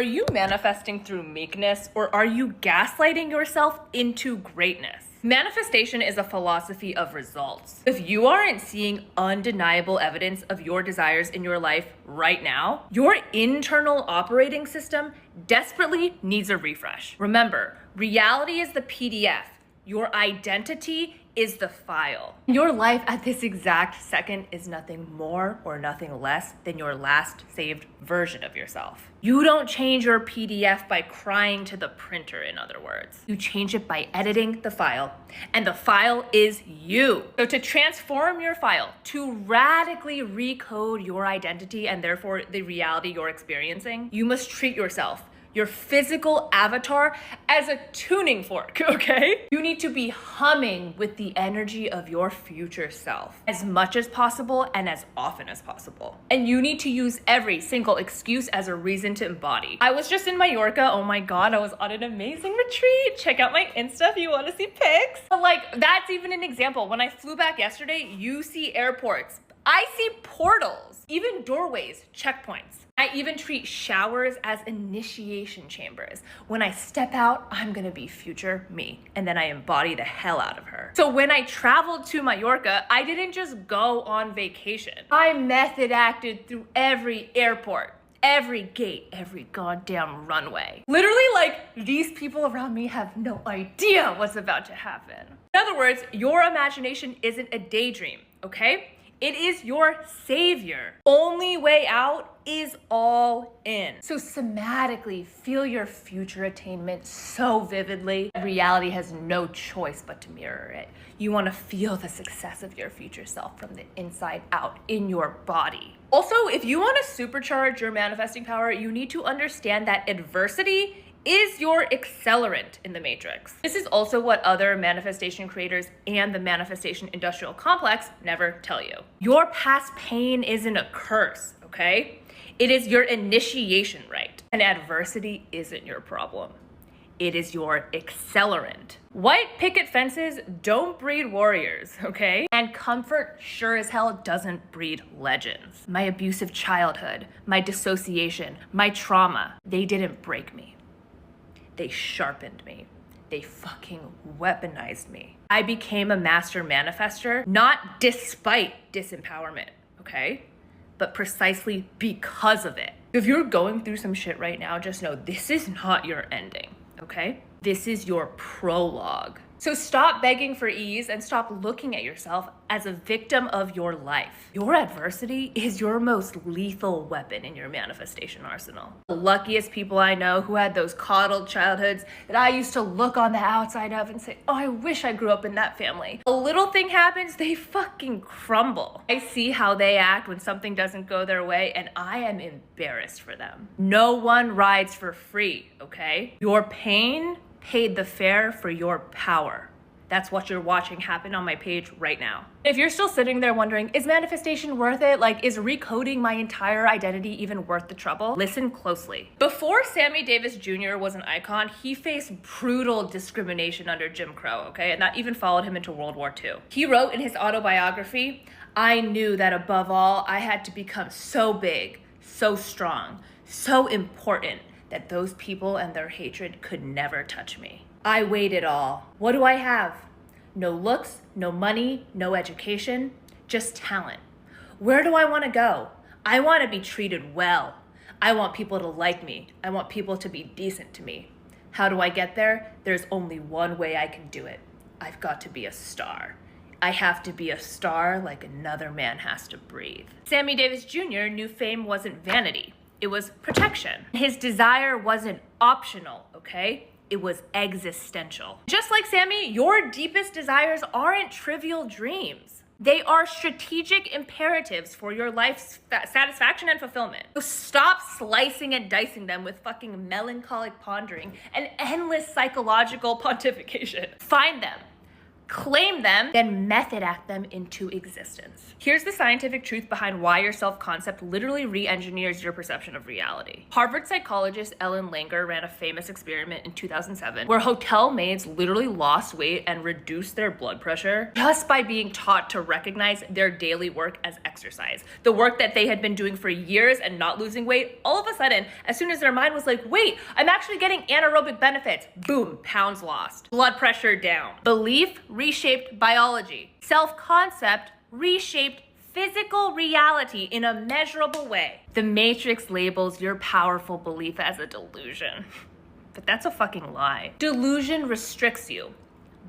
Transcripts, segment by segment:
Are you manifesting through meekness, or are you gaslighting yourself into greatness? Manifestation is a philosophy of results. If you aren't seeing undeniable evidence of your desires in your life right now, your internal operating system desperately needs a refresh. Remember, reality is the PDF. Your identity is the file. Your life at this exact second is nothing more or nothing less than your last saved version of yourself. You don't change your PDF by crying to the printer, in other words. You change it by editing the file, and the file is you. So to transform your file, to radically recode your identity and therefore the reality you're experiencing, you must treat yourself, your physical avatar, as a tuning fork, okay? You need to be humming with the energy of your future self as much as possible and as often as possible. And you need to use every single excuse as a reason to embody. I was just in Mallorca. Oh my God, I was on an amazing retreat. Check out my Insta if you want to see pics. But like, that's even an example. When I flew back yesterday, you see airports. I see portals, even doorways, checkpoints. I even treat showers as initiation chambers. When I step out, I'm gonna be future me, and then I embody the hell out of her. So when I traveled to Mallorca, I didn't just go on vacation. I method acted through every airport, every gate, every goddamn runway. Literally, like, these people around me have no idea what's about to happen. In other words, your imagination isn't a daydream, okay? It is your savior. Only way out is all in. So somatically feel your future attainment so vividly. Reality has no choice but to mirror it. You want to feel the success of your future self from the inside out in your body. Also, if you want to supercharge your manifesting power, you need to understand that adversity is your accelerant in the matrix. This is also what other manifestation creators and the manifestation industrial complex never tell you. Your past pain isn't a curse, okay? It is your initiation rite. And adversity isn't your problem. It is your accelerant. White picket fences don't breed warriors, okay? And comfort sure as hell doesn't breed legends. My abusive childhood, my dissociation, my trauma, they didn't break me. They sharpened me. They fucking weaponized me. I became a master manifester, not despite disempowerment, okay? But precisely because of it. If you're going through some shit right now, just know this is not your ending, okay? This is your prologue. So stop begging for ease and stop looking at yourself as a victim of your life. Your adversity is your most lethal weapon in your manifestation arsenal. The luckiest people I know who had those coddled childhoods that I used to look on the outside of and say, oh, I wish I grew up in that family. A little thing happens, they fucking crumble. I see how they act when something doesn't go their way, and I am embarrassed for them. No one rides for free, okay? Your pain paid the fare for your power. That's what you're watching happen on my page right now. If you're still sitting there wondering, is manifestation worth it? Like, is recoding my entire identity even worth the trouble? Listen closely. Before Sammy Davis Jr. was an icon, he faced brutal discrimination under Jim Crow, okay? And that even followed him into World War II. He wrote in his autobiography, I knew that above all, I had to become so big, so strong, so important, that those people and their hatred could never touch me. I weighed it all. What do I have? No looks, no money, no education, just talent. Where do I want to go? I want to be treated well. I want people to like me. I want people to be decent to me. How do I get there? There's only one way I can do it. I've got to be a star. I have to be a star like another man has to breathe. Sammy Davis Jr. knew fame wasn't vanity. It was protection. His desire wasn't optional, okay? It was existential. Just like Sammy, your deepest desires aren't trivial dreams. They are strategic imperatives for your life's satisfaction and fulfillment. So stop slicing and dicing them with fucking melancholic pondering and endless psychological pontification. Find them, claim them, then method act them into existence. Here's the scientific truth behind why your self-concept literally re-engineers your perception of reality. Harvard psychologist Ellen Langer ran a famous experiment in 2007 where hotel maids literally lost weight and reduced their blood pressure just by being taught to recognize their daily work as exercise. The work that they had been doing for years and not losing weight, all of a sudden, as soon as their mind was like, wait, I'm actually getting anaerobic benefits, boom, pounds lost. Blood pressure down. Belief reshaped biology. Self-concept reshaped physical reality in a measurable way. The Matrix labels your powerful belief as a delusion. But that's a fucking lie. Delusion restricts you.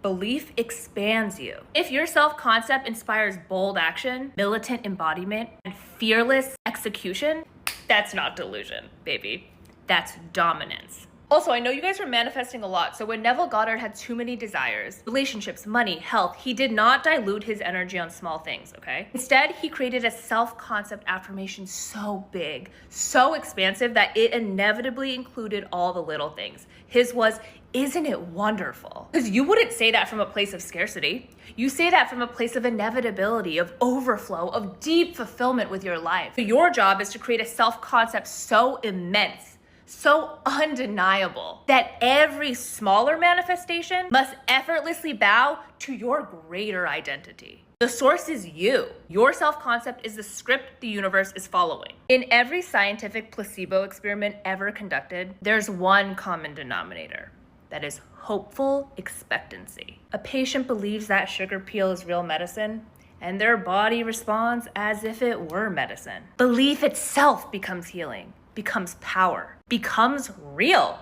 Belief expands you. If your self-concept inspires bold action, militant embodiment, and fearless execution, that's not delusion, baby. That's dominance. Also, I know you guys are manifesting a lot, so when Neville Goddard had too many desires, relationships, money, health, he did not dilute his energy on small things, okay? Instead, he created a self-concept affirmation so big, so expansive that it inevitably included all the little things. His was, isn't it wonderful? Because you wouldn't say that from a place of scarcity. You say that from a place of inevitability, of overflow, of deep fulfillment with your life. So your job is to create a self-concept so immense, so undeniable, that every smaller manifestation must effortlessly bow to your greater identity. The source is you. Your self-concept is the script the universe is following. In every scientific placebo experiment ever conducted, there's one common denominator. That is hopeful expectancy. A patient believes that sugar peel is real medicine, and their body responds as if it were medicine. Belief itself becomes healing, becomes power, becomes real.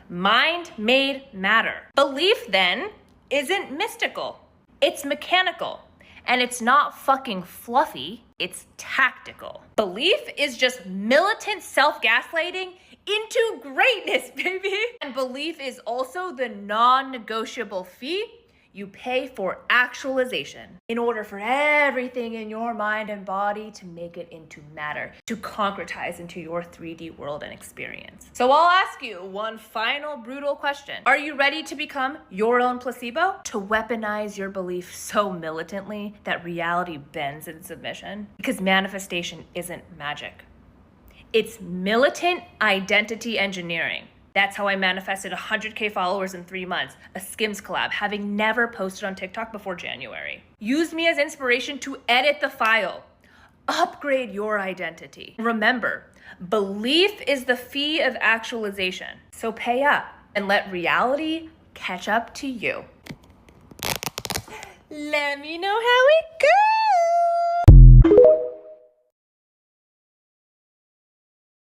Mind made matter. Belief then isn't mystical. It's mechanical. And it's not fucking fluffy, it's tactical. Belief is just militant self-gaslighting into greatness, baby. And belief is also the non-negotiable fee you pay for actualization in order for everything in your mind and body to make it into matter, to concretize into your 3D world and experience. So I'll ask you one final brutal question. Are you ready to become your own placebo? To weaponize your belief so militantly that reality bends in submission? Because manifestation isn't magic. It's militant identity engineering. That's how I manifested 100K followers in 3 months, a Skims collab, having never posted on TikTok before January. Use me as inspiration to edit the file. Upgrade your identity. Remember, belief is the fee of actualization. So pay up and let reality catch up to you. Let me know how it goes.